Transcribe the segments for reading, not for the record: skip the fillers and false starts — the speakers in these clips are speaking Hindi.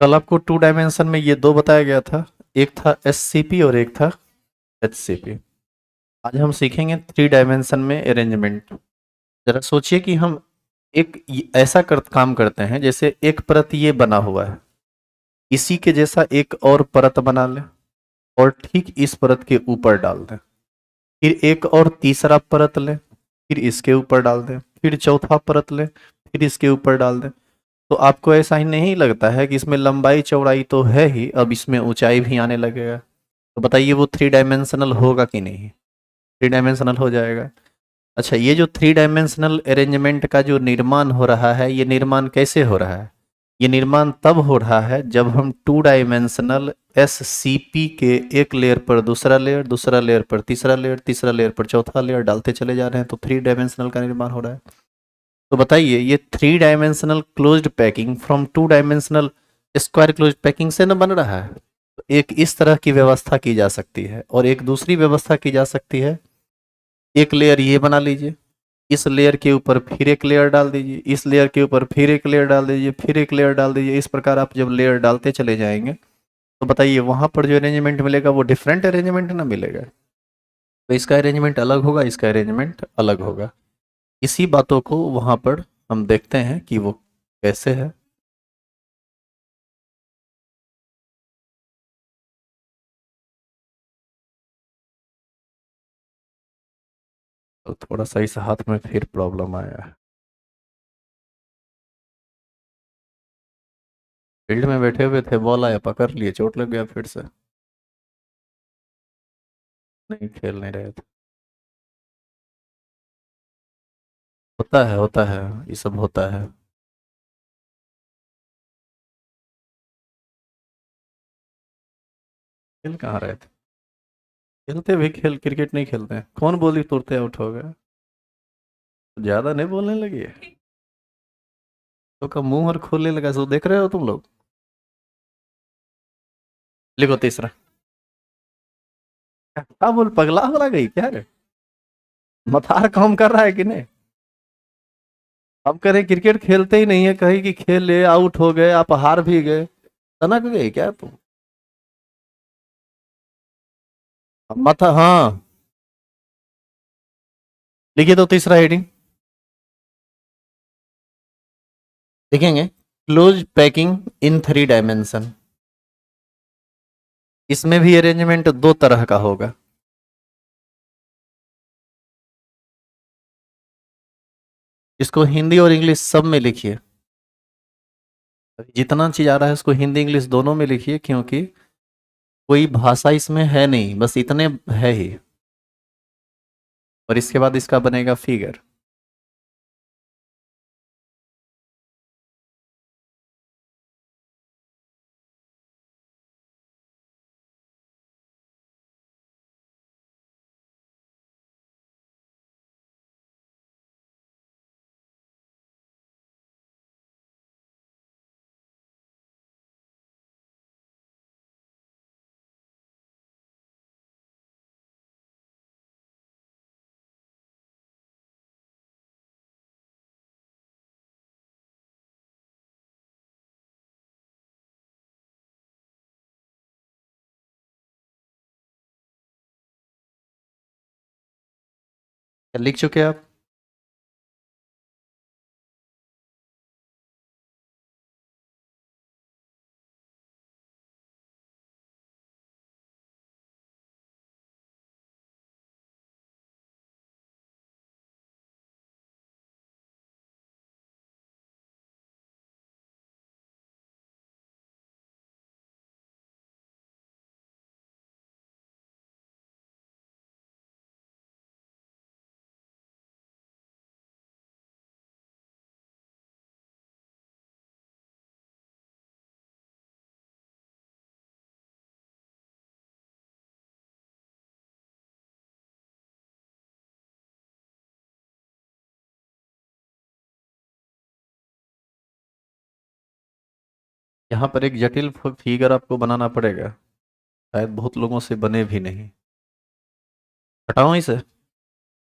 कल आपको 2 डायमेंशन में ये 2 बताया गया था, एक था एससीपी और एक था एचसीपी। आज हम सीखेंगे 3 डायमेंशन में अरेंजमेंट। जरा सोचिए कि हम एक ऐसा काम करते हैं जैसे एक परत ये बना हुआ है, इसी के जैसा एक और परत बना लें और ठीक इस परत के ऊपर डाल दें, फिर एक और तीसरा परत लें, फिर इसके ऊपर डाल दें, फिर चौथा परत लें, फिर इसके ऊपर डाल दें। तो आपको ऐसा ही नहीं लगता है कि इसमें लंबाई चौड़ाई तो है ही, अब इसमें ऊंचाई भी आने लगेगा? तो बताइए वो 3 डायमेंशनल होगा कि नहीं? 3 डायमेंशनल हो जाएगा। अच्छा, ये जो 3 डायमेंशनल अरेंजमेंट का जो निर्माण हो रहा है, ये निर्माण कैसे हो रहा है? ये निर्माण तब हो रहा है जब हम 2 डायमेंशनल एससीपी के एक लेयर पर दूसरा लेयर, दूसरा लेयर पर तीसरा लेयर, तीसरा लेयर पर चौथा लेयर डालते चले जा रहे हैं, तो 3 डायमेंशनल का निर्माण हो रहा है। तो बताइए ये 3 dimensional closed packing from 2 dimensional square closed packing से न बन रहा है? तो एक इस तरह की व्यवस्था की जा सकती है और एक दूसरी व्यवस्था की जा सकती है। एक लेयर ये बना लीजिए, इस लेयर के ऊपर फिर एक लेयर डाल दीजिए, इस लेयर के ऊपर फिर एक लेयर डाल दीजिए, फिर एक लेयर डाल दीजिए। इस प्रकार आप जब लेयर डालते चले जाएंगे तो बताइए वहां पर जो अरेंजमेंट मिलेगा वो डिफरेंट अरेंजमेंट ना मिलेगा? तो इसका अरेंजमेंट अलग होगा, इसका अरेंजमेंट अलग होगा। इसी बातों को वहां पर हम देखते हैं कि वो कैसे है। तो थोड़ा सा इस हाथ में फिर प्रॉब्लम आया है। फील्ड में बैठे हुए थे, बॉल आया पकड़ लिए, चोट लग गया फिर से। नहीं, खेल नहीं रहे थे। होता है, ये सब होता है। खेल कहाँ रहे थे? खेलते भी खेल, क्रिकेट नहीं खेलते हैं? कौन बोली तुरते आउट हो गया? ज्यादा नहीं बोलने लगी है तो का मुंह और खोलने लगा, सो देख रहे हो तुम लोग। लिखो तीसरा। क्या बोल, पगला हो गई क्या रे? मथार काम कर रहा है कि नहीं? अब कह रहे क्रिकेट खेलते ही नहीं है, कहीं कि खेल ले, आउट हो गए, आप हार भी गए, तनक गई क्या तुम? मथा, हाँ। लिखिए तो तीसरा हेडिंग लिखेंगे, क्लोज पैकिंग इन 3 डायमेंशन। इसमें भी अरेंजमेंट 2 तरह का होगा। इसको हिंदी और इंग्लिश सब में लिखिए। जितना चीज आ रहा है उसको हिंदी इंग्लिश दोनों में लिखिए, क्योंकि कोई भाषा इसमें है नहीं, बस इतने है ही। और इसके बाद इसका बनेगा फिगर। लिख चुके आप? यहाँ पर एक जटिल फिगर आपको बनाना पड़ेगा, शायद बहुत लोगों से बने भी नहीं। हटाओ इसे।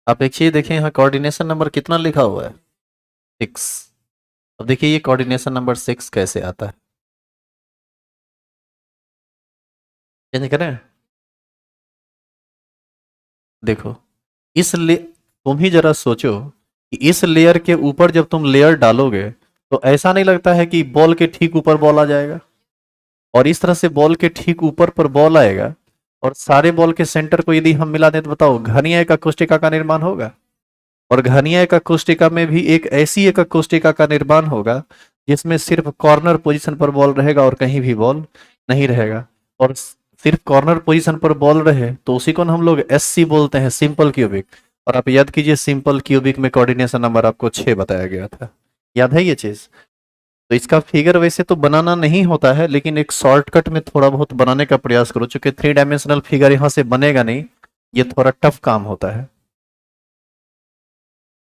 आप एक चीज देखिए, यहाँ कोऑर्डिनेशन नंबर कितना लिखा हुआ है? 6। अब देखिए ये कोऑर्डिनेशन नंबर 6 कैसे आता है। चेंज करें? देखो, तुम ही जरा सोचो कि इस लेयर के ऊपर जब तुम लेयर डालोगे तो ऐसा नहीं लगता है कि बॉल के ठीक ऊपर बॉल आ जाएगा, और इस तरह से बॉल के ठीक ऊपर पर बॉल आएगा, और सारे बॉल के सेंटर को यदि हम मिला दें तो बताओ घनीय एक कोष्टिका का निर्माण होगा। और घनीय एक कोष्टिका में भी एक ऐसी एक कोष्टिका का निर्माण होगा जिसमें सिर्फ कॉर्नर पोजीशन पर बॉल रहेगा और कहीं भी बॉल नहीं रहेगा। और सिर्फ कॉर्नर पोजीशन पर बॉल रहे तो उसी को हम लोग एससी बोलते हैं, सिंपल क्यूबिक। और आप याद कीजिए सिंपल क्यूबिक में कोऑर्डिनेशन नंबर आपको 6 बताया गया था। याद है ये चीज? तो इसका फिगर वैसे तो बनाना नहीं होता है, लेकिन एक शॉर्टकट में थोड़ा बहुत बनाने का प्रयास करो, चूंकि 3 डायमेंशनल फिगर यहाँ से बनेगा नहीं, ये थोड़ा टफ काम होता है।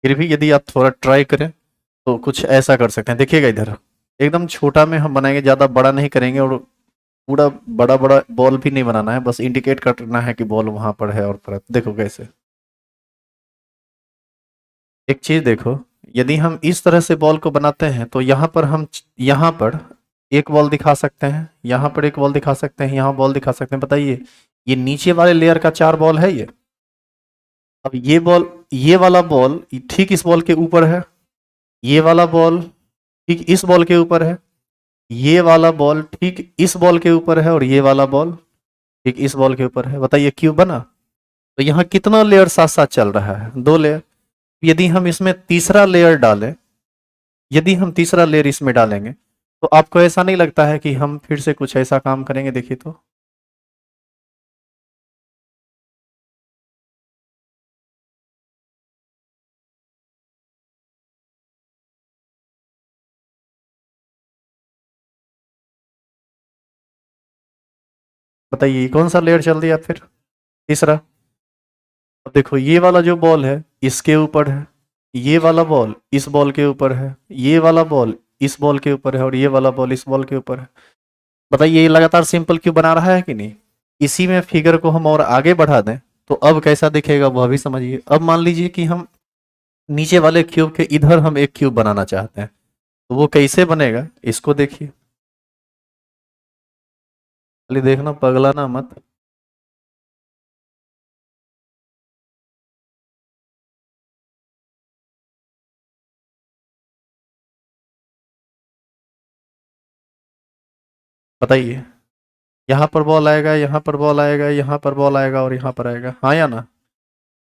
फिर भी यदि आप थोड़ा ट्राई करें तो कुछ ऐसा कर सकते हैं, देखिएगा इधर एकदम छोटा में हम बनाएंगे, ज़्यादा बड़ा नहीं करेंगे, और पूरा बड़ा बड़ा बॉल भी नहीं बनाना है, बस इंडिकेट करना है कि बॉल वहां पर है। और पर देखो कैसे, एक चीज देखो, यदि हम इस तरह से बॉल को बनाते हैं तो यहाँ पर हम यहाँ पर एक बॉल दिखा सकते हैं, यहाँ पर एक बॉल दिखा सकते हैं, यहाँ बॉल दिखा सकते हैं। बताइए ये नीचे वाले लेयर का 4 बॉल है ये। अब ये बॉल, ये वाला बॉल ठीक इस बॉल के ऊपर है, ये वाला बॉल ठीक इस बॉल के ऊपर है, ये वाला बॉल ठीक इस बॉल के ऊपर है, और ये वाला बॉल ठीक इस बॉल के ऊपर है। बताइए क्यों बना? तो यहाँ कितना लेयर साथ साथ चल रहा है? 2 लेयर। यदि हम इसमें तीसरा लेयर डालें, यदि हम तीसरा लेयर इसमें डालेंगे तो आपको ऐसा नहीं लगता है कि हम फिर से कुछ ऐसा काम करेंगे? देखिए तो, बताइए कौन सा लेयर चल दिया फिर? तीसरा। अब देखो ये वाला जो बॉल है इसके ऊपर है, ये वाला बॉल इस बॉल के ऊपर है, ये वाला बॉल इस बॉल के ऊपर है, और ये वाला बॉल इस बॉल के ऊपर है। बताइए ये लगातार सिंपल क्यों बना रहा है कि नहीं? इसी में फिगर को हम और आगे बढ़ा दें तो अब कैसा दिखेगा वह भी समझिए। अब मान लीजिए कि हम नीचे वाले क्यूब के इधर हम एक क्यूब बनाना चाहते हैं, तो वो कैसे बनेगा इसको देखिए। खाली देखना, पगला ना मत। बताइए, यहाँ पर बॉल आएगा, यहाँ पर बॉल आएगा, यहाँ पर बॉल आएगा, और यहाँ पर आएगा, हाँ या ना?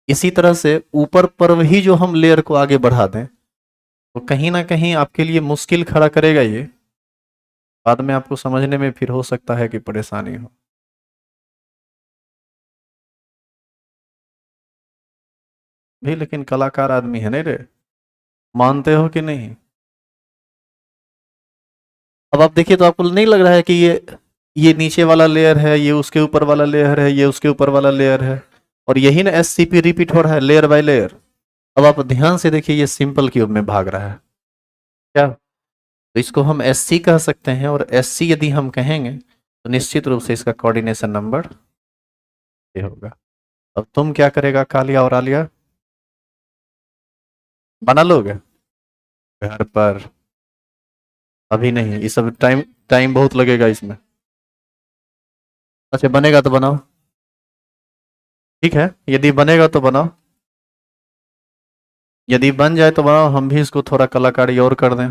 इसी तरह से ऊपर पर ही जो हम लेयर को आगे बढ़ा दें तो कहीं ना कहीं आपके लिए मुश्किल खड़ा करेगा ये। बाद में आपको समझने में फिर हो सकता है कि परेशानी हो भी, लेकिन कलाकार आदमी है नहीं रे, मानते हो कि नहीं? अब आप देखिए तो आपको नहीं लग रहा है कि ये नीचे वाला लेयर है, ये उसके ऊपर वाला लेयर है, ये उसके ऊपर वाला लेयर है, और यही ना एससीपी रिपीट हो रहा है लेयर बाय लेयर। अब आप ध्यान से देखिए ये सिंपल क्यूब में भाग रहा है क्या? तो इसको हम एससी कह सकते हैं, और एससी यदि हम कहेंगे तो निश्चित रूप से इसका कोऑर्डिनेशन नंबर ये होगा। अब तुम क्या करेगा कालिया और आलिया? बना लोगे घर पर? अभी नहीं, ये सब टाइम टाइम बहुत लगेगा इसमें। अच्छा बनेगा तो बनाओ, ठीक है, यदि बनेगा तो बनाओ, यदि बन जाए तो बनाओ, हम भी इसको थोड़ा कलाकारी और कर दें।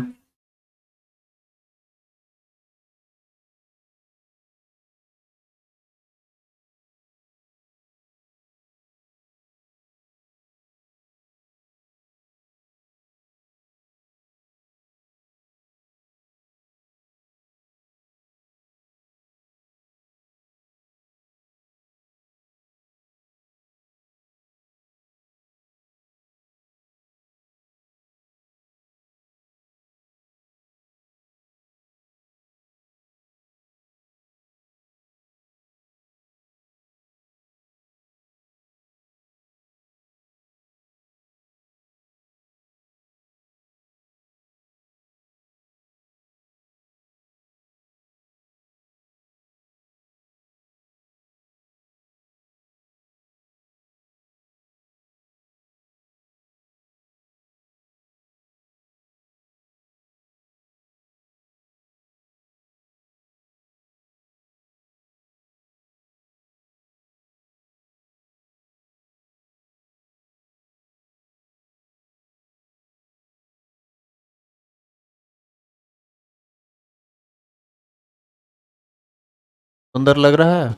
सुंदर लग रहा है?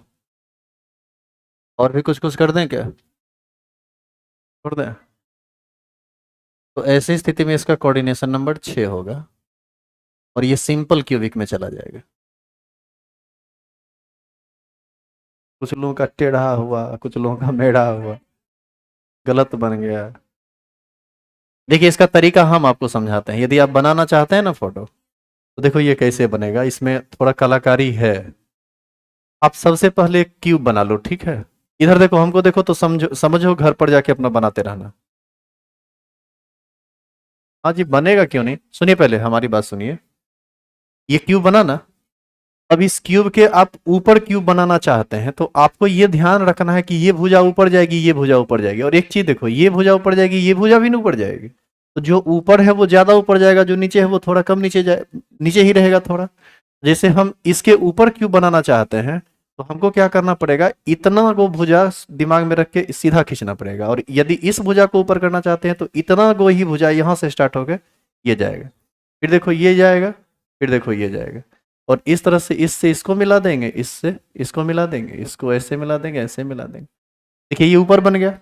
और भी कुछ कुछ कर दें क्या? छोड़ दें? तो ऐसी स्थिति में इसका कोऑर्डिनेशन नंबर 6 होगा और ये सिंपल क्यूबिक में चला जाएगा। कुछ लोगों का टेढ़ा हुआ, कुछ लोगों का मेढ़ा हुआ, गलत बन गया। देखिए इसका तरीका हम आपको समझाते हैं। यदि आप बनाना चाहते हैं ना फोटो, तो देखो ये कैसे बनेगा, इसमें थोड़ा कलाकारी है। आप सबसे पहले एक क्यूब बना लो, ठीक है? इधर देखो, हमको देखो तो समझो, समझो, घर पर जाके अपना बनाते रहना। हाँ जी, बनेगा क्यों नहीं, सुनिए पहले हमारी बात सुनिए। ये क्यूब बना ना, अब इस क्यूब के आप ऊपर क्यूब बनाना चाहते हैं, तो आपको ये ध्यान रखना है कि ये भुजा ऊपर जाएगी, ये भुजा ऊपर जाएगी, और एक चीज देखो, ये भुजा ऊपर जाएगी, ये भुजा भी नहीं ऊपर जाएगी। तो जो ऊपर है वो ज्यादा ऊपर जाएगा, जो नीचे है वो थोड़ा कम नीचे जाए, नीचे ही रहेगा थोड़ा। जैसे हम इसके ऊपर क्यूब बनाना चाहते हैं, तो हमको क्या करना पड़ेगा, इतना को भुजा दिमाग में रख के सीधा खींचना पड़ेगा, और यदि इस भुजा को ऊपर करना चाहते हैं तो इतना को ही भुजा यहां से स्टार्ट होकर ये जाएगा, फिर देखो ये जाएगा, फिर देखो ये जाएगा, और इस तरह से इससे इसको मिला देंगे, इससे इसको मिला देंगे, इसको ऐसे मिला देंगे, ऐसे मिला देंगे। देखिए ये ऊपर बन गया।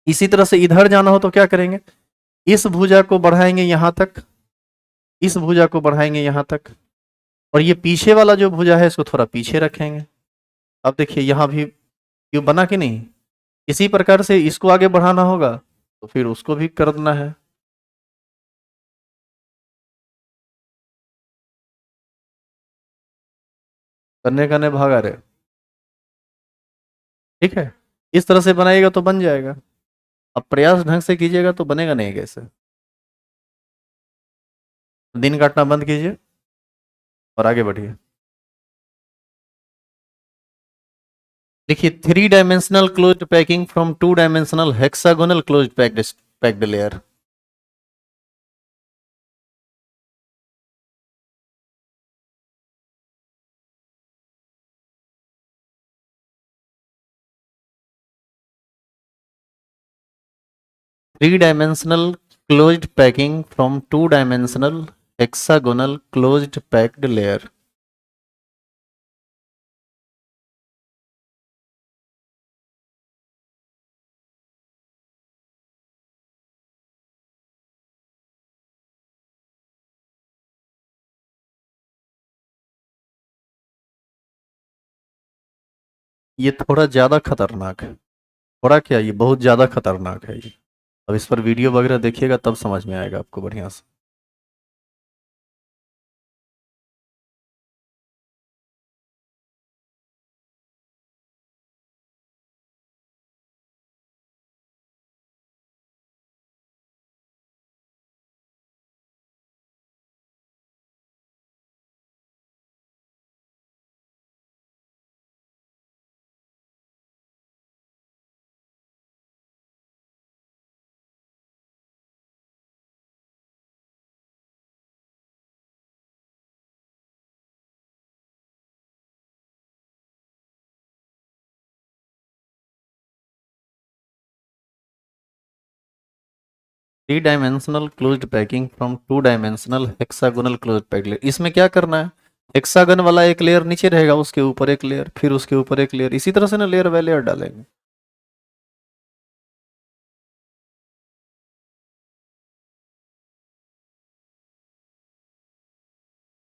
इसी तरह से इधर जाना हो तो क्या करेंगे, इस भुजा को बढ़ाएंगे यहां तक, इस भुजा को बढ़ाएंगे यहां तक, और ये पीछे वाला जो भुजा है इसको थोड़ा पीछे रखेंगे। अब देखिए यहां भी क्यों बना कि नहीं। इसी प्रकार से इसको आगे बढ़ाना होगा तो फिर उसको भी करना है। करने का नहीं भागा रहे, ठीक है? इस तरह से बनाएगा तो बन जाएगा। अब प्रयास ढंग से कीजिएगा तो बनेगा नहीं कैसे। दिन काटना बंद कीजिए और आगे बढ़िए। देखिए, three dimensional closed packing from two dimensional hexagonal closed packed layer. Three dimensional closed packing from two dimensional hexagonal closed packed layer. ये थोड़ा ज्यादा खतरनाक है। थोड़ा क्या, ये बहुत ज्यादा खतरनाक है ये। अब इस पर वीडियो वगैरह देखिएगा तब समझ में आएगा आपको बढ़िया से। Three dimensional closed packing from two dimensional hexagonal closed packed layer. इसमें क्या करना है, हेक्सागन वाला एक लेयर नीचे रहेगा, उसके ऊपर एक लेयर, फिर उसके ऊपर एक लेयर, इसी तरह से ना लेयर बाय लेयर डालेंगे।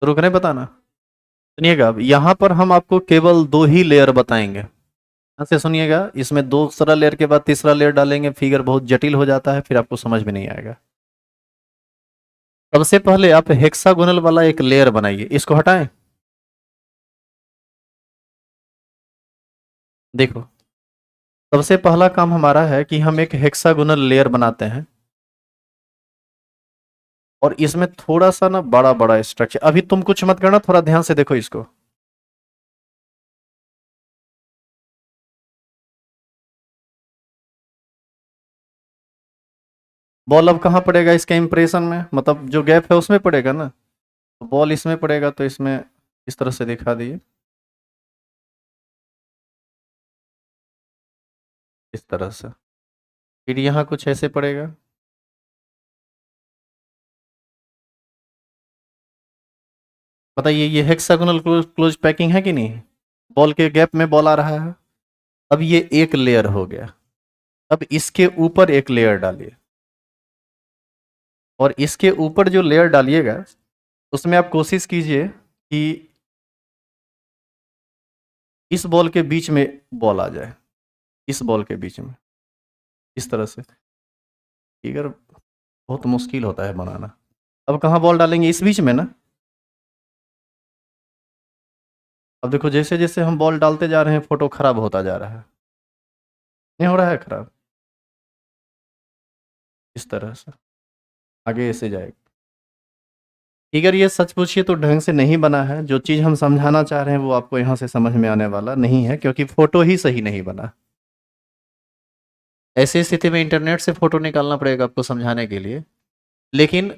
तो रुकने बताना। सुनिएगा, अब यहाँ पर हम आपको केवल दो ही लेयर बताएंगे। ध्यान से सुनिएगा, इसमें दूसरा लेयर के बाद तीसरा लेयर डालेंगे, फिगर बहुत जटिल हो जाता है, फिर आपको समझ में नहीं आएगा। सबसे पहले आप हेक्सागोनल वाला एक लेयर बनाइए, इसको हटाएं। देखो, सबसे पहला काम हमारा है कि हम एक हेक्सागोनल लेयर बनाते हैं, और इसमें थोड़ा सा ना बड़ा बड़ा स्ट्रक्चर, अभी तुम कुछ मत करना, थोड़ा ध्यान से देखो इसको। बॉल अब कहाँ पड़ेगा इसके इंप्रेशन में, मतलब जो गैप है उसमें पड़ेगा ना। तो बॉल इसमें पड़ेगा, तो इसमें इस तरह से दिखा दिए, इस तरह से। फिर यहाँ कुछ ऐसे पड़ेगा। बताइए, ये हेक्सागोनल क्लोज पैकिंग है कि नहीं? बॉल के गैप में बॉल आ रहा है। अब ये एक लेयर हो गया। अब इसके ऊपर एक लेयर डालिए, और इसके ऊपर जो लेयर डालिएगा उसमें आप कोशिश कीजिए कि इस बॉल के बीच में बॉल आ जाए, इस बॉल के बीच में, इस तरह से। फिगर बहुत मुश्किल होता है बनाना। अब कहाँ बॉल डालेंगे? इस बीच में ना। अब देखो जैसे जैसे हम बॉल डालते जा रहे हैं फोटो खराब होता जा रहा है, नहीं हो रहा है खराब? इस तरह से आगे ऐसे जाएगा। अगर ये सच पूछिए तो ढंग से नहीं बना है। जो चीज़ हम समझाना चाह रहे हैं वो आपको यहाँ से समझ में आने वाला नहीं है, क्योंकि फोटो ही सही नहीं बना। ऐसी स्थिति में इंटरनेट से फोटो निकालना पड़ेगा आपको समझाने के लिए। लेकिन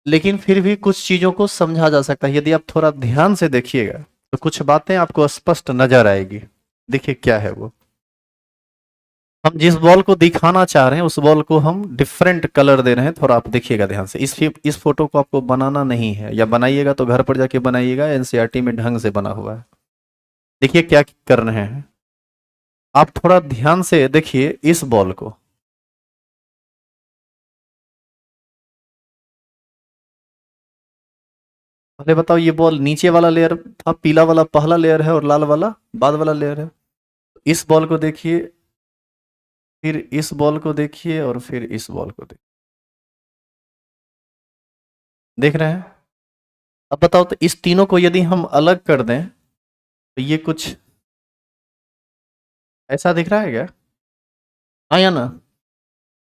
लेकिन फिर भी कुछ चीज़ों को समझा जा सकता है, यदि आप थोड़ा ध्यान से देखिएगा तो कुछ बातें आपको स्पष्ट नजर आएगी। देखिए क्या है वो। हम जिस बॉल को दिखाना चाह रहे हैं उस बॉल को हम डिफरेंट कलर दे रहे हैं। थोड़ा आप देखिएगा ध्यान से। इस फोटो को आपको बनाना नहीं है, या बनाइएगा तो घर पर जाके बनाइएगा, एनसीईआरटी में ढंग से बना हुआ है। देखिए क्या कर रहे हैं आप, थोड़ा ध्यान से देखिए इस बॉल को। पहले बताओ, ये बॉल नीचे वाला लेयर था, पीला वाला पहला लेयर है और लाल वाला बाद वाला लेयर है। इस बॉल को देखिए, फिर इस बॉल को देखिए, और फिर इस बॉल को देखिए। देख रहे हैं? अब बताओ तो इस तीनों को यदि हम अलग कर दें तो ये कुछ ऐसा दिख रहा है क्या? हाँ या ना?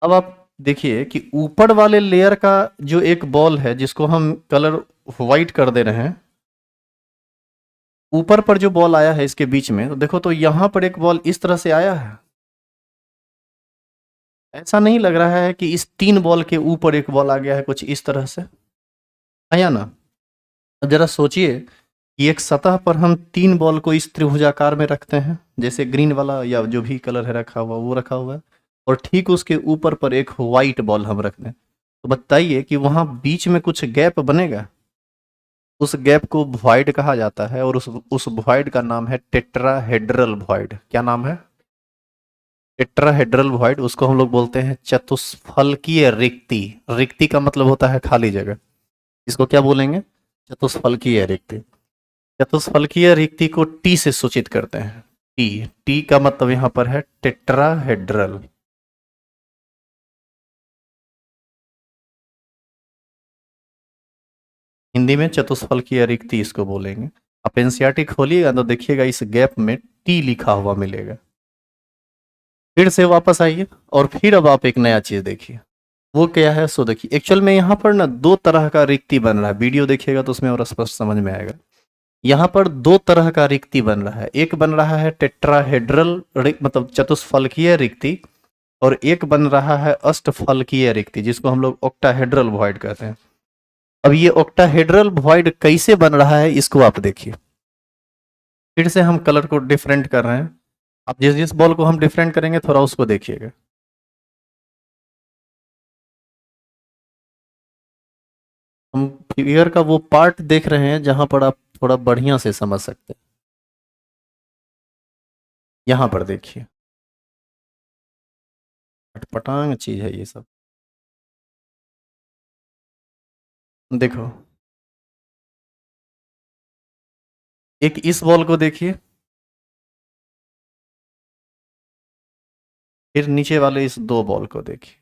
अब आप देखिए कि ऊपर वाले लेयर का जो एक बॉल है जिसको हम कलर व्हाइट कर दे रहे हैं, ऊपर पर जो बॉल आया है इसके बीच में, तो देखो तो यहां पर एक बॉल इस तरह से आया है। ऐसा नहीं लग रहा है कि इस तीन बॉल के ऊपर एक बॉल आ गया है कुछ इस तरह से? है या ना? अब जरा सोचिए कि एक सतह पर हम तीन बॉल को इस त्रिभुजाकार में रखते हैं, जैसे ग्रीन वाला या जो भी कलर है रखा हुआ वो रखा हुआ है, और ठीक उसके ऊपर पर एक व्हाइट बॉल हम रख दें, तो बताइए कि वहां बीच में कुछ गैप बनेगा? उस गैप को वॉइड कहा जाता है, और उस वॉइड का नाम है टेट्राहेड्रल वॉइड। क्या नाम है? Tetrahedral void. उसको हम लोग बोलते हैं चतुष्फलकीय रिक्ति। रिक्ति का मतलब होता है खाली जगह। इसको क्या बोलेंगे? चतुष्फलकीय रिक्ति। चतुष्फलकीय रिक्ति को टी से सूचित करते हैं। टी। टी का मतलब यहां पर है टेट्राहेड्रल। हिंदी में चतुष्फलकीय रिक्ति इसको बोलेंगे। आप एनसीईआरटी खोलिएगा तो देखिएगा इस गैप में टी लिखा हुआ मिलेगा। फिर से वापस आइए और फिर अब आप एक नया चीज देखिए। वो क्या है सो देखिए। एक्चुअल में यहाँ पर ना दो तरह का रिक्ति बन रहा है, वीडियो देखिएगा तो उसमें और स्पष्ट समझ में आएगा। यहाँ पर दो तरह का रिक्ति बन रहा है। एक बन रहा है टेट्राहेड्रल मतलब चतुष्फलकीय रिक्ति, और एक बन रहा है अष्टफलकीय रिक्ति जिसको हम लोग ऑक्टाहेड्रल वॉइड कहते हैं। अब ये ऑक्टाहेड्रल वॉइड कैसे बन रहा है इसको आप देखिए। फिर से हम कलर को डिफरेंट कर रहे हैं। अब जिस जिस बॉल को हम डिफरेंट करेंगे थोड़ा उसको देखिएगा। हम फिगर का वो पार्ट देख रहे हैं जहां पर आप थोड़ा बढ़िया से समझ सकते हैं। यहां पर देखिए, अटपटांग चीज है ये सब। देखो, एक इस बॉल को देखिए, फिर नीचे वाले इस दो बॉल को देखिए।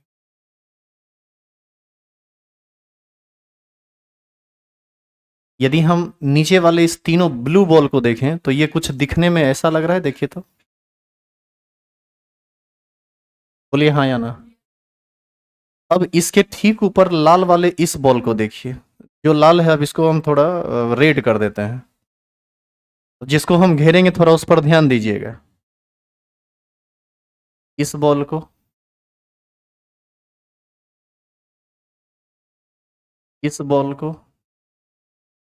यदि हम नीचे वाले इस तीनों ब्लू बॉल को देखें तो ये कुछ दिखने में ऐसा लग रहा है, देखिए तो। बोलिए हाँ या ना। अब इसके ठीक ऊपर लाल वाले इस बॉल को देखिए। जो लाल है अब इसको हम थोड़ा रेड कर देते हैं, जिसको हम घेरेंगे थोड़ा उस पर ध्यान दीजिएगा। इस बॉल को, इस बॉल को,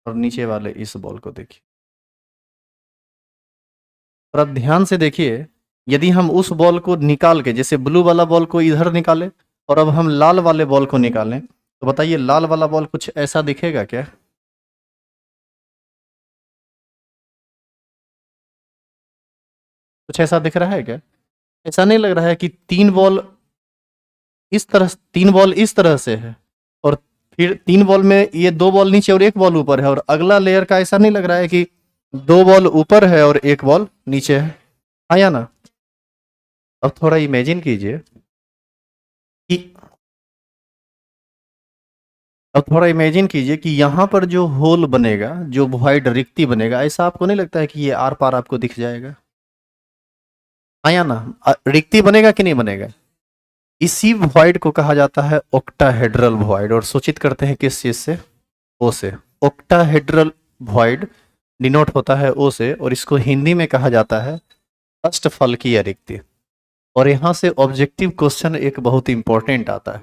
और नीचे वाले इस बॉल को देखिए। थोड़ा ध्यान से देखिए। यदि हम उस बॉल को निकाल के, जैसे ब्लू वाला बॉल को इधर निकालें और अब हम लाल वाले बॉल को निकालें, तो बताइए लाल वाला बॉल कुछ ऐसा दिखेगा क्या? कुछ ऐसा दिख रहा है क्या? ऐसा नहीं लग रहा है कि तीन बॉल इस तरह से है, और फिर तीन बॉल में ये दो बॉल नीचे और एक बॉल ऊपर है, और अगला लेयर का ऐसा नहीं लग रहा है कि दो बॉल ऊपर है और एक बॉल नीचे है? आया ना? अब थोड़ा इमेजिन कीजिए कि यहाँ पर जो होल बनेगा, जो वॉइड रिक्ति बनेगा, ऐसा आपको नहीं लगता है कि ये आर पार आपको दिख जाएगा? आया ना? रिक्ति बनेगा कि नहीं बनेगा? इसी वॉइड को कहा जाता है ऑक्टाहेड्रल वॉइड, और सूचित करते हैं किस चीज से? ओ से। ऑक्टाहेड्रल वॉइड डिनोट होता है ओ से, और इसको हिंदी में कहा जाता है अष्टफलकीय रिक्ति। और यहां से ऑब्जेक्टिव क्वेश्चन एक बहुत इंपॉर्टेंट आता है।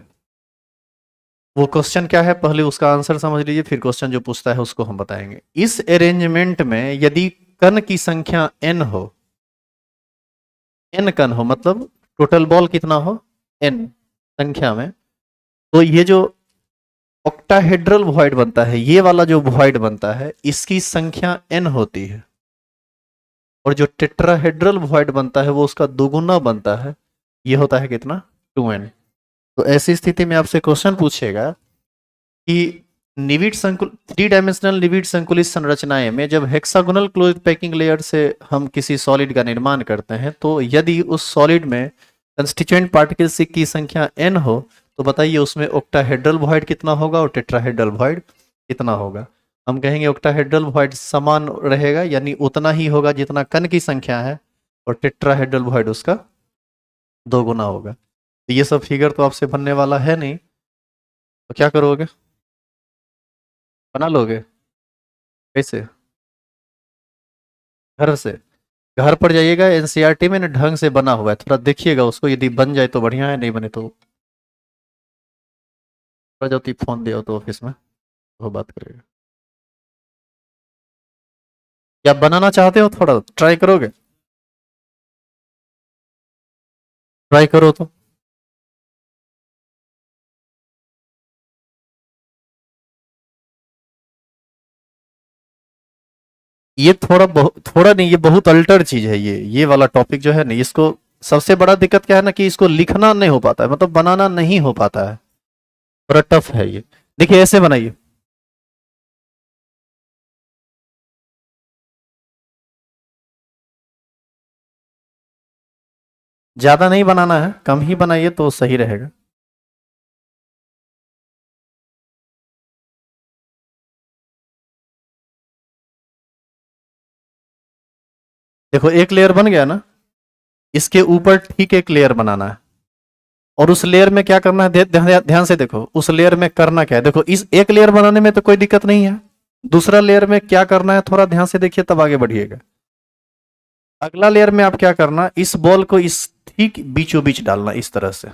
वो क्वेश्चन क्या है, पहले उसका आंसर समझ लीजिए, फिर क्वेश्चन जो पूछता है उसको हम बताएंगे। इस अरेंजमेंट में यदि कण की संख्या n हो, n कण हो, मतलब टोटल बॉल कितना हो, n संख्या में, तो ये जो ऑक्टाहेड्रल वॉइड बनता है, ये वाला जो वॉइड बनता है, इसकी संख्या n होती है। और जो टेट्राहेड्रल वॉइड बनता है वो उसका दोगुना बनता है, ये होता है कितना, 2n। तो ऐसी स्थिति में आपसे क्वेश्चन पूछेगा कि निविड संकुल, थ्री डायमेंशनल निविड संकुलित संरचनाएं में जब हेक्सागोनल क्लोज पैकिंग लेयर से हम किसी सॉलिड का निर्माण करते हैं, तो यदि उस सॉलिड में कंस्टिट्यूएंट पार्टिकल्स की संख्या n हो, तो बताइए उसमें ऑक्टाहेड्रल वॉइड कितना होगा और टेट्राहेड्रल वॉइड कितना होगा? हम कहेंगे ऑक्टाहेड्रल वॉइड समान रहेगा, यानी उतना ही होगा जितना कण की संख्या है, और टेट्राहेड्रल वॉइड उसका दोगुना होगा। तो ये सब फिगर तो आपसे बनने वाला है नहीं, तो क्या करोगे, बना लोगे? कैसे? घर से? घर पर जाइएगा, एनसीईआरटी में ना ढंग से बना हुआ है, थोड़ा देखिएगा उसको, यदि बन जाए तो बढ़िया है, नहीं बने तो प्रजापति फोन दिया तो ऑफिस में वो बात करेगा। क्या बनाना चाहते हो, थोड़ा ट्राई करोगे? ट्राई करो तो। ये थोड़ा नहीं, ये बहुत अल्टर चीज है, ये वाला टॉपिक जो है ना, इसको सबसे बड़ा दिक्कत क्या है ना, कि इसको लिखना नहीं हो पाता है, मतलब बनाना नहीं हो पाता है, थोड़ा टफ है ये। देखिए ऐसे बनाइए। ज्यादा नहीं बनाना है, कम ही बनाइए तो सही रहेगा। देखो एक लेयर बन गया ना, इसके ऊपर ठीक एक लेयर बनाना है, और उस लेयर में क्या करना है, ध्यान से देखो, उस लेयर में करना क्या है, देखो इस एक लेयर बनाने में तो कोई दिक्कत नहीं है, दूसरा लेयर में क्या करना है थोड़ा ध्यान से देखिए, तब आगे बढ़िएगा। अगला लेयर में आप क्या करना, इस बॉल को इस ठीक बीचों बीच डालना इस तरह से।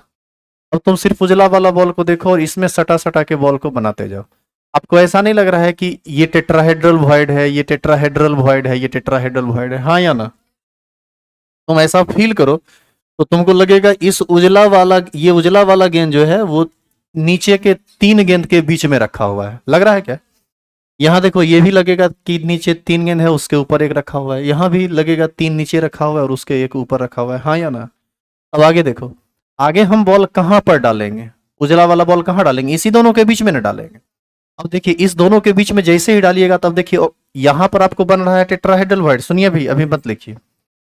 अब तुम सिर्फ उजला वाला बॉल को देखो और इसमें सटा सटा के बॉल को बनाते जाओ। आपको ऐसा नहीं लग रहा है कि ये टेट्राहेड्रल वॉइड है, ये टेट्राहेड्रल वॉइड है, ये टेट्राहेड्रल वॉइड है, हाँ या ना? तुम ऐसा फील करो, तो तुमको लगेगा इस उजला वाला गेंद जो है वो नीचे के तीन गेंद के बीच में रखा हुआ है, लग रहा है क्या? यहाँ देखो, ये भी लगेगा कि नीचे तीन गेंद है, उसके ऊपर एक रखा हुआ है, यहाँ भी लगेगा तीन नीचे रखा हुआ है और उसके एक ऊपर रखा हुआ है, हाँ या ना? अब आगे देखो, आगे हम बॉल कहाँ पर डालेंगे, उजला वाला बॉल कहाँ डालेंगे, इसी दोनों के बीच में ना डालेंगे। अब देखिए इस दोनों के बीच में जैसे ही डालिएगा, तब देखिए यहाँ पर आपको बन रहा है टेट्राहेड्रल वॉइड। सुनिए भी, अभी मत लिखिए,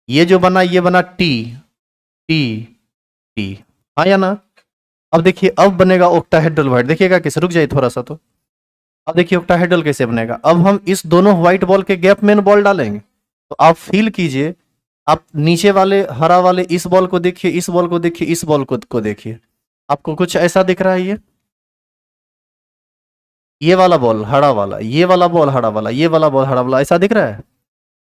ये जो बना ये बना टी टी टी, हाँ या ना? अब देखिए अब बनेगा ऑक्टाहेड्रल वॉइड, देखिएगा कैसे, रुक जाइए थोड़ा सा तो। अब देखिए ऑक्टाहेड्रल कैसे बनेगा, अब हम इस दोनों व्हाइट बॉल के गैप में बॉल डालेंगे, तो आप फील कीजिए, आप नीचे वाले हरा वाले इस बॉल को देखिए, इस बॉल को देखिए, इस बॉल को देखिए, आपको कुछ ऐसा दिख रहा है? ये वाला बॉल हरा वाला, ये वाला बॉल हरा वाला, ये वाला बॉल हरा वाला, ऐसा दिख रहा है?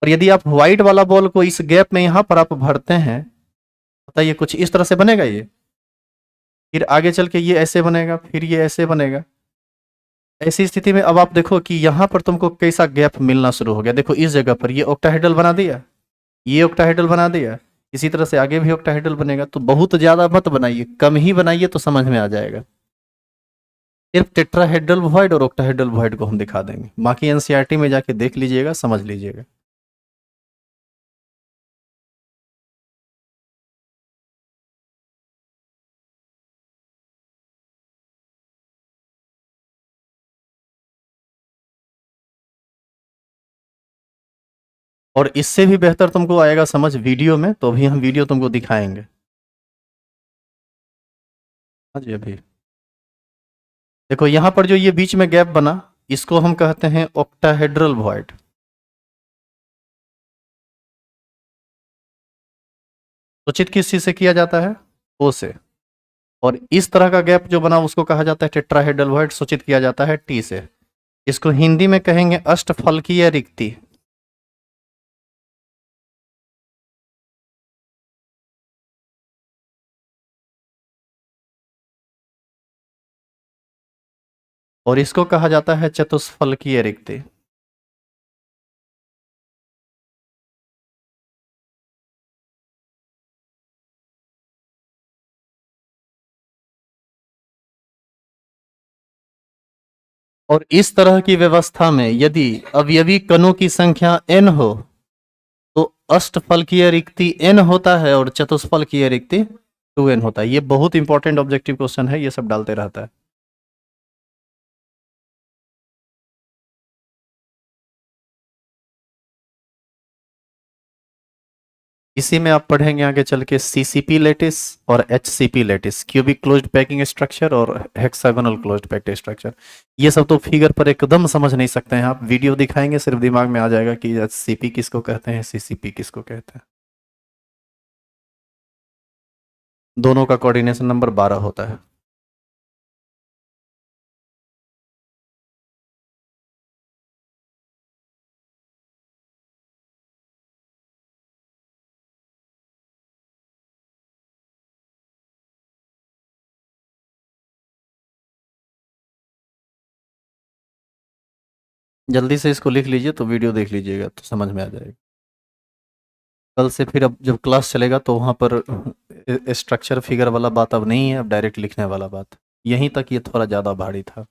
और यदि आप व्हाइट वाला बॉल को इस गैप में यहां पर आप भरते हैं, बताइए कुछ इस तरह से बनेगा ये, फिर आगे चल के ये ऐसे बनेगा, फिर ये ऐसे बनेगा। ऐसी स्थिति में अब आप देखो कि यहां पर तुमको कैसा गैप मिलना शुरू हो गया, देखो इस जगह पर ये ऑक्टाहेड्रल बना दिया, ये ऑक्टाहेड्रल बना दिया, इसी तरह से आगे भी ऑक्टाहेड्रल बनेगा। तो बहुत ज्यादा मत बनाइए, कम ही बनाइए तो समझ में आ जाएगा। सिर्फ टेट्राहेड्रल वॉइड और ऑक्टाहेड्रल वॉइड को हम दिखा देंगे, बाकी एनसीईआरटी में जाके देख लीजिएगा, समझ लीजिएगा। और इससे भी बेहतर तुमको आएगा समझ वीडियो में, तो अभी हम वीडियो तुमको दिखाएंगे। हाँ जी, अभी देखो यहाँ पर जो ये बीच में गैप बना, इसको हम कहते हैं ऑक्टाहेड्रल वॉइड। सूचित किस चीज से किया जाता है? ओ से। और इस तरह का गैप जो बना उसको कहा जाता है टेट्राहेड्रल वॉइड, सूचित किया जाता है टी से। इसको हिंदी में कहेंगे अष्टफलकीय रिक्ति। और इसको कहा जाता है चतुष्फलकीय रिक्ति। और इस तरह की व्यवस्था में यदि अवयवी कणों की संख्या n हो तो अष्टफलकीय रिक्ति n होता है और चतुष्फलकीय रिक्ति 2n होता है। ये बहुत इंपॉर्टेंट ऑब्जेक्टिव क्वेश्चन है, ये सब डालते रहता है। इसी में आप पढ़ेंगे आगे चल के सीसीपी लेटिस और HCP lattice, cubic closed packing structure और हेक्सागोनल क्लोज्ड पैक्ड स्ट्रक्चर। ये सब तो फिगर पर एकदम समझ नहीं सकते हैं आप, वीडियो दिखाएंगे सिर्फ दिमाग में आ जाएगा कि एचसीपी किसको कहते हैं, सीसीपी किसको कहते हैं। दोनों का कोऑर्डिनेशन नंबर 12 होता है। जल्दी से इसको लिख लीजिए तो वीडियो देख लीजिएगा तो समझ में आ जाएगा। कल से फिर अब जब क्लास चलेगा तो वहाँ पर स्ट्रक्चर फिगर वाला बात अब नहीं है, अब डायरेक्ट लिखने वाला बात। यहीं तक ये थोड़ा ज़्यादा भारी था।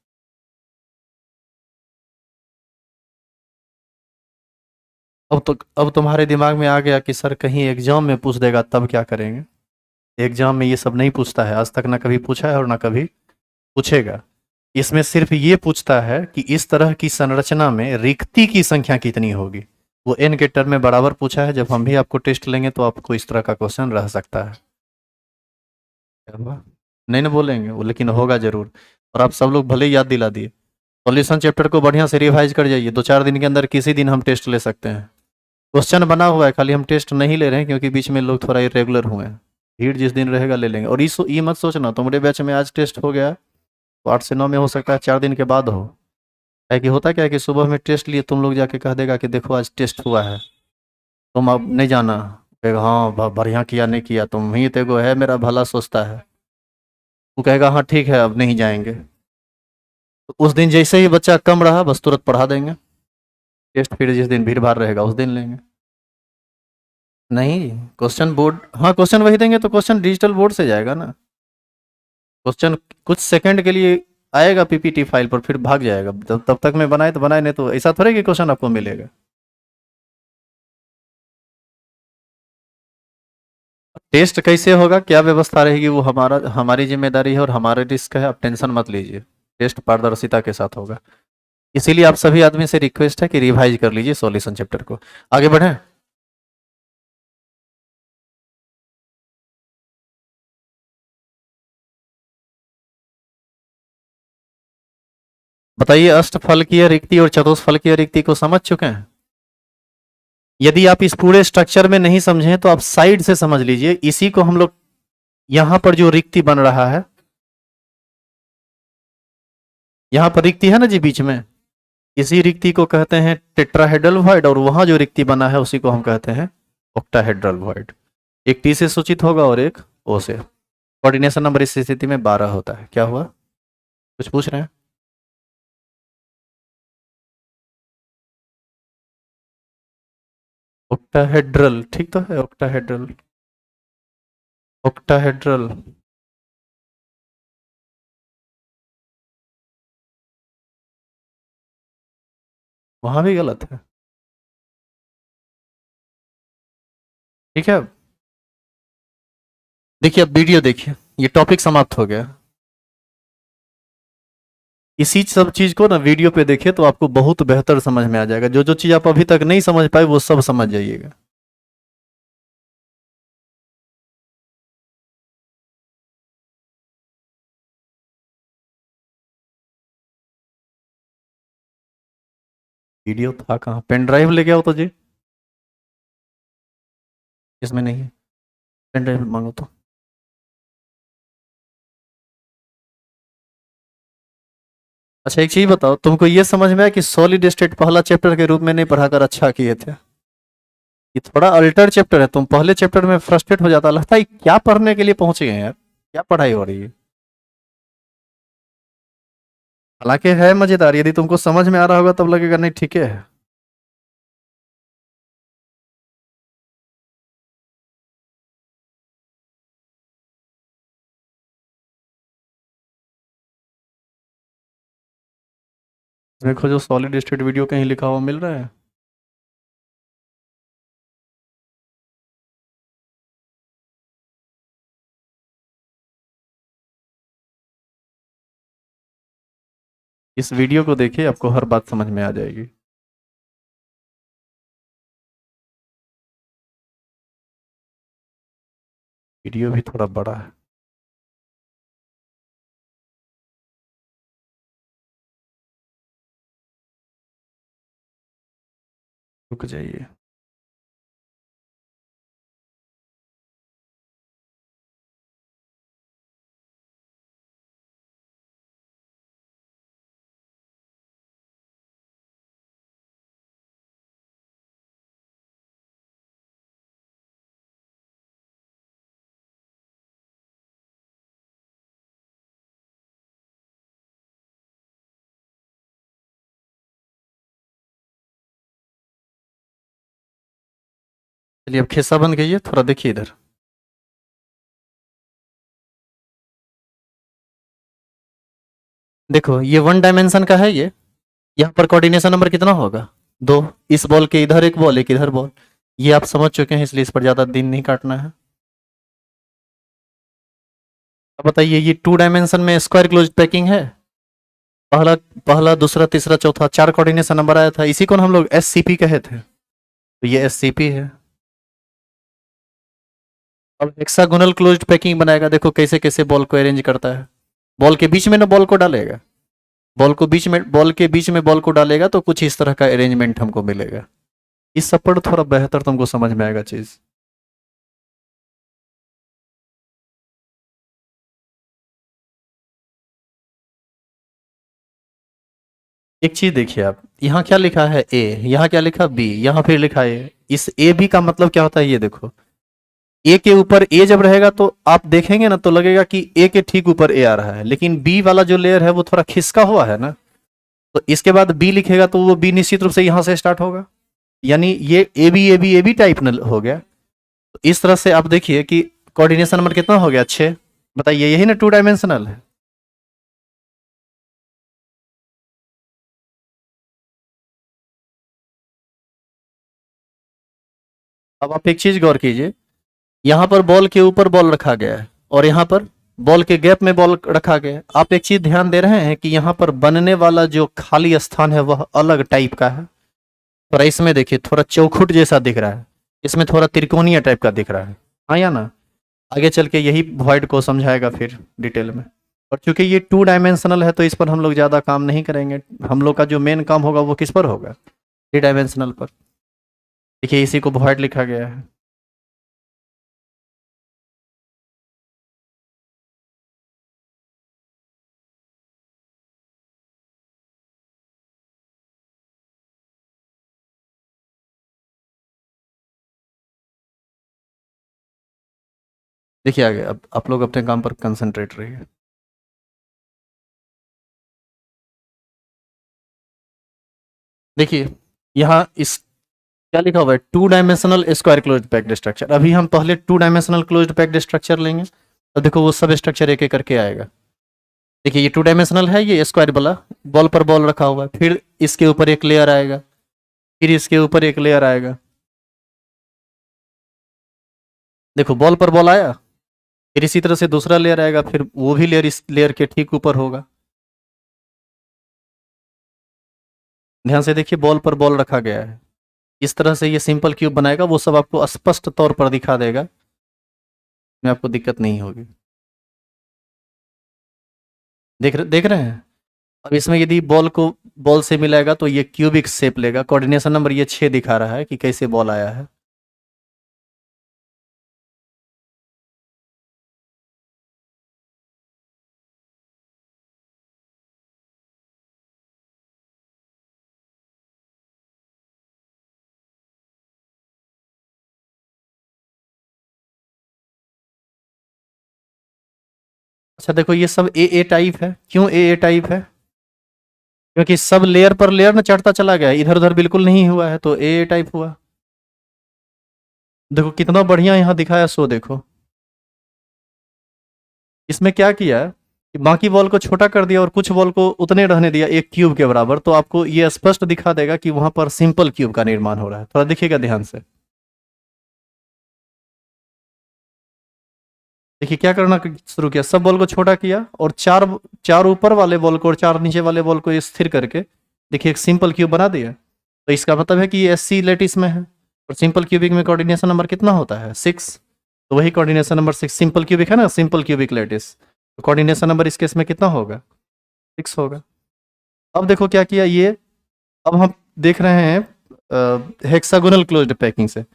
अब तुम्हारे दिमाग में आ गया कि सर कहीं एग्जाम में पूछ देगा तब क्या करेंगे। एग्जाम में ये सब नहीं पूछता है, आज तक ना कभी पूछा है और ना कभी पूछेगा। इसमें सिर्फ ये पूछता है कि इस तरह की संरचना में रिक्ति की संख्या कितनी होगी। वो n के टर्म में बराबर पूछा है, जब हम भी आपको टेस्ट लेंगे तो आपको इस तरह का क्वेश्चन रह सकता है। क्या हुआ? नहीं ना बोलेंगे वो, लेकिन होगा जरूर। और आप सब लोग भले ही याद दिला दिए। सॉल्यूशन चैप्टर को बढ़िया से रिवाइज कर जाइए, 2-4 दिन के अंदर किसी दिन हम टेस्ट ले सकते हैं। क्वेश्चन बना हुआ है, खाली हम टेस्ट नहीं ले रहे हैं क्योंकि बीच में लोग थोड़ा इरेगुलर हुए हैं। भीड़ जिस दिन रहेगा ले लेंगे। और इस ये मत सोचना तुम्हारे बैच में आज टेस्ट हो गया तो 8 से 9 में हो सकता है 4 दिन के बाद हो। है कि होता क्या है कि सुबह में टेस्ट लिए तुम लोग जाके कह देगा कि देखो आज टेस्ट हुआ है, तुम अब नहीं जाना। कहेगा हाँ बढ़िया किया नहीं किया, तुम ही तेगो है मेरा भला सोचता है। वो कहेगा हाँ ठीक है अब नहीं जाएंगे। तो उस दिन जैसे ही बच्चा कम रहा बस तुरंत पढ़ा देंगे। टेस्ट फिर जिस दिन भीड़ भाड़ रहेगा उस दिन लेंगे। नहीं, क्वेश्चन बोर्ड, हाँ क्वेश्चन वही देंगे तो क्वेश्चन डिजिटल बोर्ड से जाएगा ना। क्वेश्चन कुछ सेकंड के लिए आएगा पीपीटी फाइल पर, फिर भाग जाएगा। तब तक मैं बनाए तो बनाए, नहीं तो ऐसा थोड़े कि क्वेश्चन आपको मिलेगा। टेस्ट कैसे होगा, क्या व्यवस्था रहेगी, वो हमारी जिम्मेदारी है और हमारे रिस्क है, आप टेंशन मत लीजिए। टेस्ट पारदर्शिता के साथ होगा। इसीलिए आप सभी आदमी से रिक्वेस्ट है कि रिवाइज कर लीजिए सॉल्यूशन चैप्टर को। आगे बढ़े। बताइए, अष्टफलकीय रिक्ति और चतुष्फलकीय रिक्ति को समझ चुके हैं? यदि आप इस पूरे स्ट्रक्चर में नहीं समझे तो आप साइड से समझ लीजिए। इसी को हम लोग यहां पर जो रिक्ति बन रहा है, यहां पर रिक्ति है ना जी बीच में, इसी रिक्ति को कहते हैं टेट्राहेड्रल वॉइड, और वहां जो रिक्ति बना है उसी को हम कहते हैं ऑक्टाहेड्रल वॉइड। एक टी से सूचित होगा और एक ओ से। कोऑर्डिनेशन नंबर इस स्थिति में 12 होता है। क्या हुआ, कुछ पूछ रहे हैं? ऑक्टाहेड्रल ठीक तो है, ऑक्टाहेड्रल। ऑक्टाहेड्रल वहां भी गलत है। ठीक है, देखिए अब वीडियो देखिए, ये टॉपिक समाप्त हो गया। इसी सब चीज को ना वीडियो पे देखे तो आपको बहुत बेहतर समझ में आ जाएगा। जो जो चीज आप अभी तक नहीं समझ पाए वो सब समझ जाइएगा। वीडियो था कहाँ? पेन ड्राइव लेके आओ तो जी। इसमें नहीं है, पेन ड्राइव मांगो तो। अच्छा एक चीज बताओ, तुमको ये समझ में आया कि सॉलिड स्टेट पहला चैप्टर के रूप में नहीं पढ़ाकर अच्छा किए थे? ये थोड़ा अल्टर चैप्टर है, तुम पहले चैप्टर में फ्रस्ट्रेट हो जाता, लगता है क्या पढ़ने के लिए पहुंच गए हैं यार, क्या पढ़ाई हो रही है। हालांकि है मजेदार, यदि तुमको समझ में आ रहा होगा तब लगेगा नहीं ठीक है। इसमें खोजो सॉलिड स्टेट वीडियो, कहीं लिखा हुआ मिल रहा है? इस वीडियो को देखिए, आपको हर बात समझ में आ जाएगी। वीडियो भी थोड़ा बड़ा है। रुक जाइए। चलिए अब खिस्सा बन गई है, थोड़ा देखिए इधर। देखो ये वन डायमेंशन का है ये। यहाँ पर कोऑर्डिनेशन नंबर कितना होगा? दो। इस बॉल के इधर एक बॉल, एक इधर बॉल। ये आप समझ चुके हैं, इसलिए इस पर ज्यादा दिन नहीं काटना है। अब बताइए, ये टू डायमेंशन में स्क्वायर क्लोज पैकिंग है। पहला पहला दूसरा तीसरा चौथा, चार कोऑर्डिनेशन नंबर आया था, इसी को हम लोग एससीपी कहे थे, तो ये एससीपी है। अब हेक्सागोनल क्लोज्ड पैकिंग बनाएगा, देखो कैसे कैसे बॉल को अरेंज करता है। बॉल के बीच में ना बॉल को डालेगा, बॉल के बीच में बॉल को डालेगा तो कुछ इस तरह का अरेंजमेंट हमको मिलेगा। इस सब पर थोड़ा बेहतर तुमको समझ में आएगा चीज। एक चीज देखिए आप, यहाँ क्या लिखा है ए, यहाँ क्या लिखा बी, यहाँ फिर लिखा ए। इस ए बी का मतलब क्या होता है ये देखो। ए के ऊपर ए जब रहेगा तो आप देखेंगे ना तो लगेगा कि ए के ठीक ऊपर ए आ रहा है, लेकिन बी वाला जो लेयर है वो थोड़ा खिसका हुआ है ना। तो इसके बाद बी लिखेगा तो वो बी निश्चित रूप से यहां से स्टार्ट होगा, यानी ये ए बी टाइप हो गया। तो इस तरह से आप देखिए कि कोऑर्डिनेशन नंबर कितना हो गया? 6। बताइए, यही ना टू डायमेंशनल है। अब आप एक चीज गौर कीजिए, यहाँ पर बॉल के ऊपर बॉल रखा गया है और यहाँ पर बॉल के गैप में बॉल रखा गया है। आप एक चीज ध्यान दे रहे हैं कि यहाँ पर बनने वाला जो खाली स्थान है वह अलग टाइप का है। थोड़ा इसमें देखिए, थोड़ा चौखुट जैसा दिख रहा है, इसमें थोड़ा त्रिकोणीय टाइप का दिख रहा है। हाँ या ना? आगे चल के यही वॉइड को समझाएगा फिर डिटेल में। और चूंकि ये टू डायमेंशनल है तो इस पर हम लोग ज़्यादा काम नहीं करेंगे। हम लोग का जो मेन काम होगा वो किस पर होगा? थ्री डायमेंशनल पर। देखिए इसी को वॉइड लिखा गया है। देखिए आगे, अब आप लोग अपने काम पर कंसंट्रेट रहिए। देखिए यहाँ इस क्या लिखा हुआ है? Two dimensional square closed packed structure. अभी हम पहले two dimensional closed packed structure लेंगे, तो देखो वो सब स्ट्रक्चर एक एक करके आएगा। देखिए ये टू डायमेंशनल है, ये स्क्वायर वाला बॉल पर बॉल रखा हुआ है, फिर इसके ऊपर एक लेयर आएगा, फिर इसके ऊपर एक लेयर आएगा। देखो बॉल पर बॉल आया, फिर इसी तरह से दूसरा लेयर आएगा, फिर वो भी लेयर इस लेयर के ठीक ऊपर होगा। ध्यान से देखिए, बॉल पर बॉल रखा गया है। इस तरह से ये सिंपल क्यूब बनाएगा, वो सब आपको स्पष्ट तौर पर दिखा देगा, में आपको दिक्कत नहीं होगी। देख रहे हैं। अब इसमें यदि बॉल को बॉल से मिलाएगा तो ये क्यूबिक शेप लेगा। कोऑर्डिनेशन नंबर ये 6 दिखा रहा है कि कैसे बॉल आया है। अच्छा देखो, ये सब ए टाइप है। क्यों ए टाइप है? क्योंकि सब लेयर पर लेयर ना चढ़ता चला गया, इधर उधर बिल्कुल नहीं हुआ है, तो ए टाइप हुआ। देखो कितना बढ़िया यहाँ दिखाया, सो देखो इसमें क्या किया कि बाकी बॉल को छोटा कर दिया और कुछ बॉल को उतने रहने दिया एक क्यूब के बराबर, तो आपको ये स्पष्ट दिखा देगा कि वहां पर सिंपल क्यूब का निर्माण हो रहा है। थोड़ा देखिएगा ध्यान से। देखिए क्या करना शुरू किया, सब बॉल को छोटा किया और चार चार ऊपर वाले बॉल को और चार नीचे वाले बॉल को स्थिर करके देखिए एक सिंपल क्यूब बना दिया। तो इसका मतलब है कि ये एससी लेटिस में है, और सिंपल क्यूबिक में कोऑर्डिनेशन नंबर कितना होता है? 6। तो वही कोऑर्डिनेशन नंबर 6 सिंपल क्यूबिक है ना, सिंपल क्यूबिक लेटिस। तो कोऑर्डिनेशन नंबर इस केस में कितना होगा? 6 होगा। अब देखो क्या किया ये, अब हम देख रहे हैं हेक्सागोनल क्लोज्ड पैकिंग से।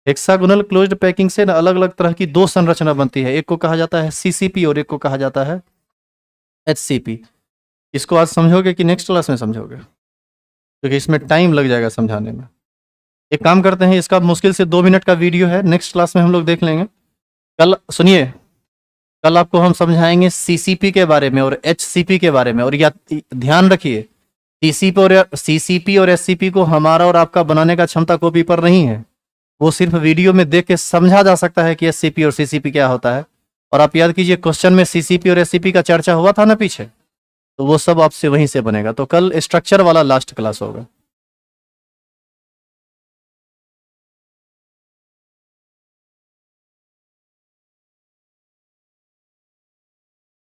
हेक्सागोनल क्लोज्ड पैकिंग से ना अलग अलग तरह की दो संरचना बनती है, एक को कहा जाता है सीसीपी और एक को कहा जाता है एचसीपी। इसको आज समझोगे कि नेक्स्ट क्लास में समझोगे? क्योंकि इसमें टाइम लग जाएगा समझाने में। एक काम करते हैं, इसका मुश्किल से 2 मिनट का वीडियो है, नेक्स्ट क्लास में हम लोग देख लेंगे। कल सुनिए, कल आपको हम समझाएंगे सीसीपी के बारे में और एचसीपी के बारे में। और या ध्यान रखिए, सीसीपी और एचसीपी को हमारा और आपका बनाने का क्षमता कॉपी पर नहीं है, वो सिर्फ वीडियो में देख के समझा जा सकता है कि एससीपी और सीसीपी क्या होता है। और आप याद कीजिए, क्वेश्चन में सीसीपी और एससीपी का चर्चा हुआ था ना पीछे, तो वो सब आपसे वहीं से बनेगा। तो कल स्ट्रक्चर वाला लास्ट क्लास होगा।